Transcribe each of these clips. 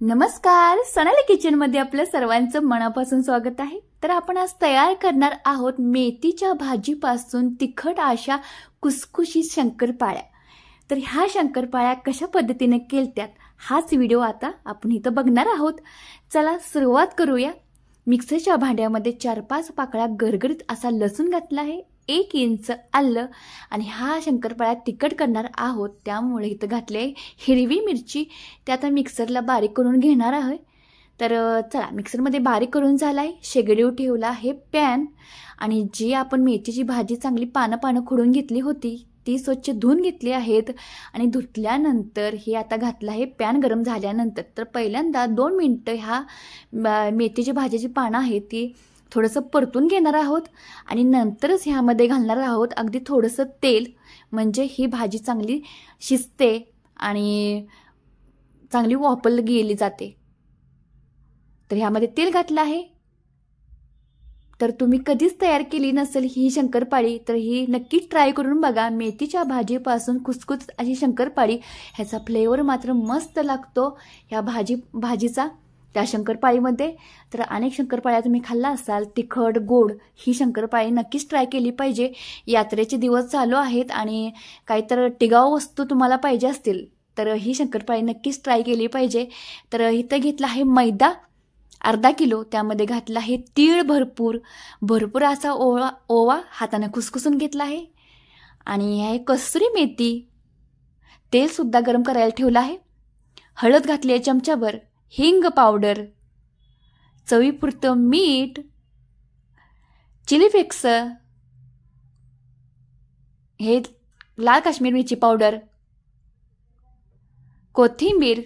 नमस्कार, सोनाली किचन मध्ये आपलं सर्वांचं मनापासून स्वागत आहे। तर आपण आज तयार करणार आहोत मेथीच्या भाजीपासून तिखट अशा कुसकुशीत शंकरपाळ्या। तर ह्या शंकरपाळ्या कशा पद्धतीने केलत्यात हाच व्हिडिओ आता आपण इथं बघणार आहोत। चला सुरुवात करूया। मिक्सरच्या भांड्यामध्ये 4-5 पाकळ्या गरगरीत असा लसूण घातला आहे, 1 इंच आलं आणि हा शंकरपाळ्या तिखट करणार आहोत त्यामुळे इथं घातले हिरवी मिरची, ते आता मिक्सरला बारीक करून घेणार आहे। तर चला मिक्सरमध्ये बारीक करून झालाय। शेगडीवर ठेवला आहे पॅन आणि जी आपण मेथीची भाजी चांगली पानं खोडून घेतली होती ती स्वच्छ धुवून घेतली आहेत आणि धुतल्यानंतर हे आता घातलं आहे पॅन गरम झाल्यानंतर। तर पहिल्यांदा 2 मिनिटं ह्या मेथीची भाजीची पानं आहेत ती थोडंसं परतून घेणार आहोत आणि नंतरच ह्यामध्ये घालणार आहोत अगदी थोडंसं तेल, म्हणजे ही भाजी चांगली शिजते आणि चांगली वाफवली गेली जाते। तर ह्यामध्ये तेल घातलं आहे। तर तुम्ही कधीच तयार केली नसेल ही शंकरपाळी तर ही नक्कीच ट्राय करून बघा। मेथीच्या भाजीपासून कुसकुस अशी शंकरपाळी, ह्याचा फ्लेवर मात्र मस्त लागतो ह्या भाजीचा त्या शंकरपाळीमध्ये। तर अनेक शंकरपाळ्या तुम्ही खाल्ला असाल तिखट गोड, ही शंकरपाळी नक्कीच ट्राय केली पाहिजे। यात्रेचे दिवस चालू आहेत आणि काहीतरी टिकाऊ वस्तू तुम्हाला पाहिजे असतील तर ही शंकरपाळी नक्कीच ट्राय केली पाहिजे। तर इथं घेतला आहे मैदा अर्धा किलो, त्यामध्ये घातला आहे तीळ भरपूर असा ओवा हाताने कुसकुसून घेतला आहे आणि हे कसुरी मेथी, तेल सुद्धा गरम करायला ठेवलं आहे। हळद घातली आहे चमचाभर, हिंग पावडर, चवीपुरतं मीठ, चिली फ्लेक्स, हे लाल काश्मीर मिरची पावडर, कोथिंबीर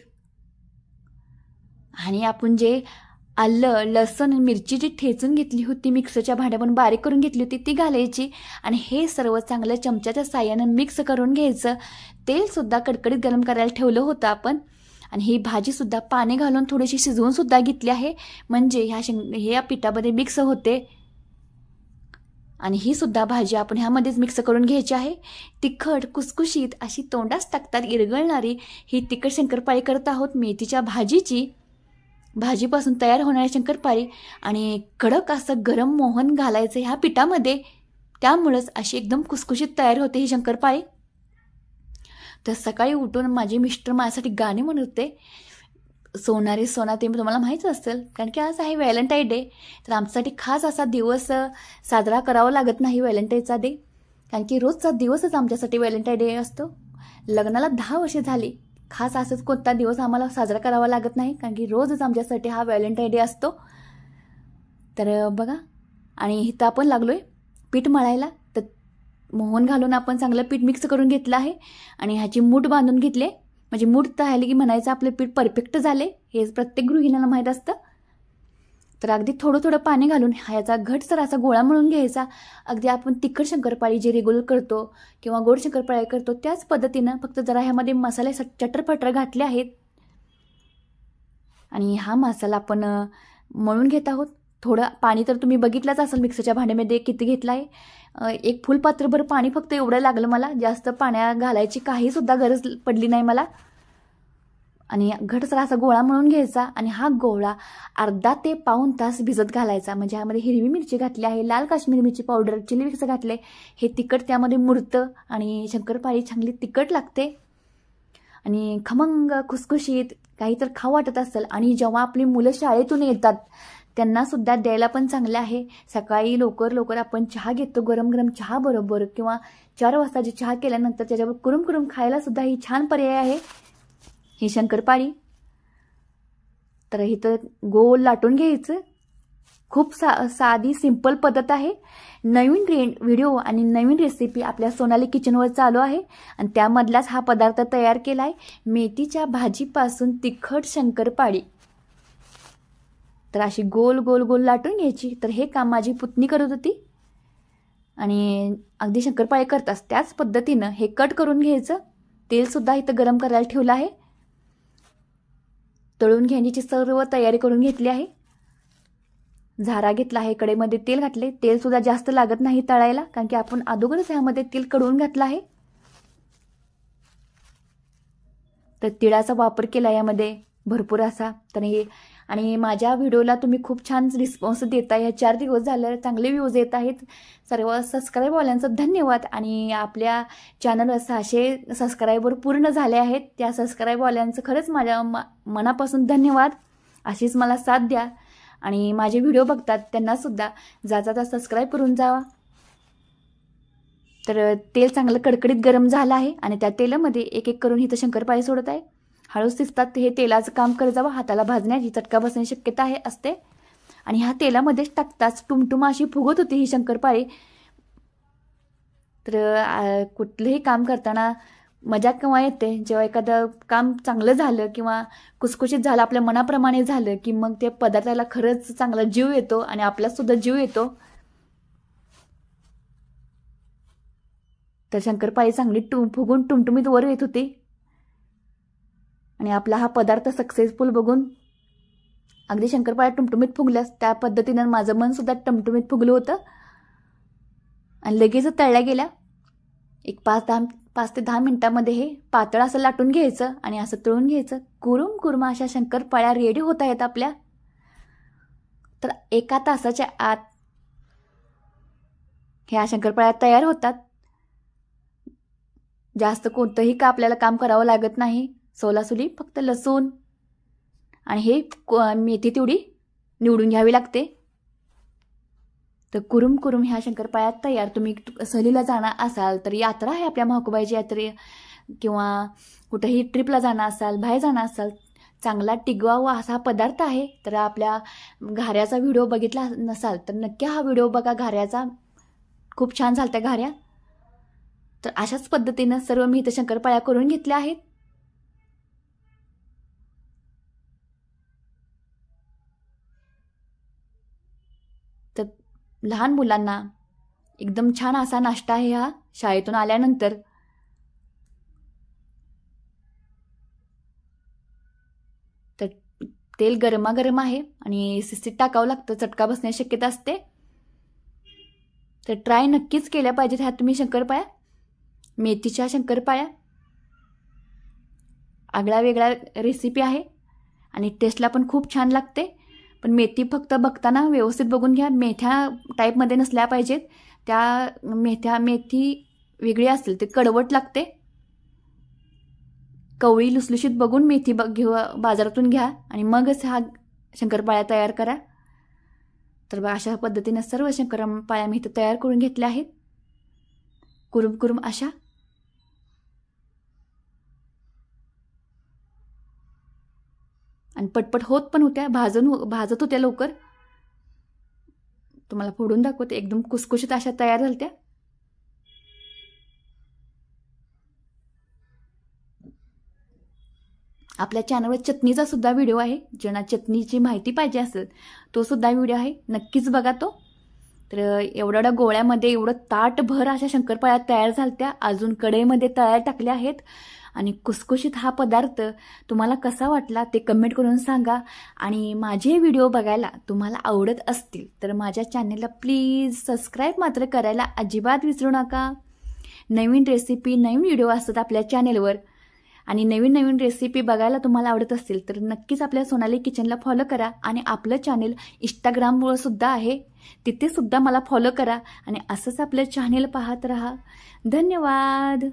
आणि आपण जे आलं लसूण मिरची जी ठेचून घेतली होती मिक्सरच्या भांड्यामध्ये बारीक करून घेतली होती ती घालायची आणि हे सर्व चांगलं चमच्याच्या साहाय्याने मिक्स करून घ्यायचं। तेल सुद्धा कडकडीत गरम करायला ठेवलं होतं आपण आणि ही भाजी सुद्धा पाणी घालून थोडीशी शिजवून सुद्धा घेतली आहे, म्हणजे ह्या पिठामध्ये मिक्स होते आणि ही सुद्धा भाजी आपण ह्यामध्येच मिक्स करून घ्यायची आहे। तिखट कुसकुशीत अशी तोंडास टाकतात इरगळणारी ही तिखट शंकरपाळी करत आहोत मेथीच्या भाजीपासून तयार होणारी शंकरपाळी आणि कडक असं गरम मोहन घालायचं ह्या पिठामध्ये, त्यामुळेच अशी एकदम कुसकुशीत तयार होते ही शंकरपाळी। तर सकाळी उठून माझे मिस्टर माझ्यासाठी गाणे म्हणत होते, सोनारी सोना, ते तुम्हाला माहीत असेल कारण की आज आहे व्हॅलेंटाईन डे। तर आमच्यासाठी खास असा दिवस साजरा करावा लागत नाही व्हॅलेंटाईनचा डे, कारण की रोजचा दिवसच आमच्यासाठी व्हॅलेंटाईन डे असतो। लग्नाला 10 वर्षे झाली, खास असंच कोणता दिवस आम्हाला साजरा करावा लागत नाही कारण की रोजच आमच्यासाठी हा व्हॅलेंटाईन डे असतो। तर बघा, आणि इथं आपण लागलोय पीठ मळायला। तर मोहन घालून आपण चांगलं पीठ मिक्स करून घेतलं आहे आणि ह्याची मूठ बांधून घेतले, म्हणजे मूठ तयारी की म्हणायचं आपलं पीठ परफेक्ट झाले, हे प्रत्येक गृहिणीला माहीत असतं। तर अगदी थोडं पाणी घालून ह्याचा घटसर असा गोळा मळून घ्यायचा। अगदी आपण तिखट शंकरपाळी जे रेग्युलर करतो किंवा गोड शंकरपाळी करतो त्याच पद्धतीनं, फक्त जरा ह्यामध्ये मसाले चटरपटर घातले आहेत आणि हा मसाला आपण मळून घेत आहोत। थोडं पाणी तर तुम्ही बघितलंच असेल मिक्सरच्या भांड्यामध्ये किती घेतलं आहे, 1 फुलपात्रभर पाणी फक्त एवढं लागलं मला, जास्त पाण्या घालायची काही सुद्धा गरज पडली नाही मला। आणि घटसर असा गोळा मळून घ्यायचा आणि हा गोळा अर्धा ते पाऊण तास भिजत घालायचा, म्हणजे ह्यामध्ये हिरवी मिरची घातली आहे, लाल काश्मीरी मिरची पावडर, चिली फ्लेक्स घातले, हे तिखट त्यामध्ये मुरतं आणि शंकरपाळी चांगली तिखट लागते आणि खमंग खुसखुशीत काही तर खाऊ वाटत असेल। आणि जेव्हा आपली मुलं शाळेतून येतात त्यांना सुद्धा द्यायला पण चांगले आहे। सकाळी लवकर आपण चहा घेतो, गरम चहा बरोबर किंवा 4 वाजता जे चहा केल्यानंतर त्याच्यावर कुरुम खायला सुद्धा ही छान पर्याय आहे ही शंकरपाळी। तर इथं गोल लाटून घ्यायचं, खूप साधी सिंपल पद्धत आहे। नवीन व्हिडिओ आणि नवीन रेसिपी आपल्या सोनाली किचनवर चालू आहे आणि त्यामधलाच हा पदार्थ तयार केला आहे, मेथीच्या भाजीपासून तिखट शंकरपाळी। तर अशी गोल लाटून घ्यायची। तर हे काम माझी पुतणी करत होती आणि अगदी शंकरपाळी करताच त्याच पद्धतीनं हे कट करून घ्यायचं। तेल सुद्धा इथं गरम करायला ठेवलं आहे, तळून घेण्याची सर्व तयारी करून घेतली आहे। झारा घेतला आहे, कढईमध्ये तेल घातले, तेल सुद्धा जास्त लागत नाही तळायला कारण की आपण अगोदरच ह्यामध्ये तेल कडवून घातलं आहे। तर तिळाचा वापर केला यामध्ये, भरपूर असा. तर हे आणि माझ्या व्हिडिओला तुम्ही खूप छान रिस्पॉन्स देताय. ह्या 4 दिवस झाले चांगले व्ह्यूज येत आहेत. सर्व सबस्क्राईबवाल्यांचं धन्यवाद. आणि आपल्या चॅनलवर 600 सबस्क्रायबर पूर्ण झाले आहेत. त्या सबस्क्राईबवाल्यांचं खरंच माझ्या मनापासून धन्यवाद. अशीच मला साथ द्या. आणि माझे व्हिडिओ बघतात त्यांनासुद्धा जाता सबस्क्राईब करून जावा. तर तेल चांगलं कडकडीत गरम झालं आहे आणि त्या तेलामध्ये एक एक करून इथं शंकरपाळे सोडत आहे. हळूच दिसतात. हे तेलाचं काम करत जावं. हाताला भाजण्याची चटका बसण्याची शक्यता असते. आणि ह्या तेलामध्येच टाकताच टुमटुमा अशी फुगत होती ही शंकरपाळे. तर कुठलंही काम करताना मजा केव्हा येते, जेव्हा एखादं काम चांगलं झालं किंवा कुसकुशीत झालं, आपल्या मनाप्रमाणे झालं की मग ते पदार्थाला खरंच चांगला जीव येतो आणि आपल्यासुद्धा जीव येतो. तर शंकरपाळी चांगली फुगून टुमटुमीत वर येत होती. आणि आपला हा पदार्थ सक्सेसफुल बघून अगदी शंकरपाळ्या टुमटुमीत फुगल्यास त्या पद्धतीनं माझं मन सुद्धा टमटुमीत फुगलं होतं. आणि लगेच तळल्या गेल्या. एक 5 ते 10 मिनिटांमध्ये हे पातळ असं लाटून घ्यायचं आणि असं तळून घ्यायचं. कुरुम कुरुम अशा शंकरपाळ्या रेडी होत आहेत आपल्या. तर 1 तासाच्या आत ह्या शंकरपाळ्या तयार होतात. जास्त कोणतंही आपल्याला काम करावं लागत नाही. सोलासुली फक्त लसूण आणि हे मेथी तेवढी निवडून घ्यावी लागते. तर कुरुम कुरुम ह्या शंकरपाळ्या तयार. तुम्ही सहलीला जाणार असाल तर यात्रा आहे आपल्या महाकुबाईची यात्रे किंवा कुठेही ट्रिपला जाणार असाल, बाहेर जाणार असाल, चांगला टिकवावा असा पदार्थ आहे. तर आपल्या घाऱ्याचा व्हिडिओ बघितला नसाल तर नक्की हा व्हिडिओ बघा. घाऱ्याचा खूप छान झालत्या घाऱ्या. तर अशाच पद्धतीनं सर्व मी इथं शंकरपाळ्या करून घेतल्या आहेत. तर लहान मुलांना एकदम छान असा नाश्ता आहे हा शाळेतून आल्यानंतर. तर तेल गरमागरम आहे आणि शिस्तीत टाकावं लागतं, चटका बसण्याची शक्यता असते. तर ट्राय नक्कीच केल्या पाहिजेत ह्या तुम्ही शंकरपाळ्या. मेथीच्या शंकरपाळ्या आगळा वेगळा रेसिपी आहे आणि टेस्टला पण खूप छान लागते. पण मेथी फक्त बघताना व्यवस्थित बघून घ्या. मेथ्या टाईपमध्ये नसल्या पाहिजेत. त्या मेथी वेगळी असेल ते कडवट लागते. कवळी लुसलुशीत बघून मेथी बाजारातून घ्या आणि मगच हा शंकरपाळ्या तयार करा. तर अशा पद्धतीने सर्व शंकरपाळ्या मी इथं तयार करून घेतल्या आहेत. कुरुम कुरुम अशा. आणि पटपट होत पण होत्या, भाजत होत्या लवकर. तुम्हाला फोडून दाखवते. एकदम कुसकुशीत अशा तयार झाल्या. आपल्या चॅनलवर चटणीचा सुद्धा व्हिडिओ आहे. ज्यांना चटणीची माहिती पाहिजे असेल तो सुद्धा व्हिडिओ आहे, नक्कीच बघा तो. तर एवढ्या गोळ्यामध्ये एवढं ताटभर अशा शंकरपाळ्या तयार झाल्या. अजून कढईमध्ये तळायला टाकल्या आहेत. आणि कुसकुशीत हा पदार्थ तुम्हाला कसा वाटला ते कमेंट करून सांगा. आणि माझे व्हिडिओ बघायला तुम्हाला आवडत असतील तर माझ्या चॅनलला प्लीज सबस्क्राईब मात्र करायला अजिबात विसरू नका. नवीन रेसिपी, नवीन व्हिडिओ असतात आपल्या चॅनलवर. आणि नवीन नवीन रेसिपी बघायला तुम्हाला आवडत असतील तर नक्कीच आपल्या सोनाली किचनला फॉलो करा. आणि आपलं चॅनल इंस्टाग्रामवर सुद्धा आहे, तिथे सुद्धा मला फॉलो करा. आणि असंच आपलं चॅनल पाहत राहा. धन्यवाद.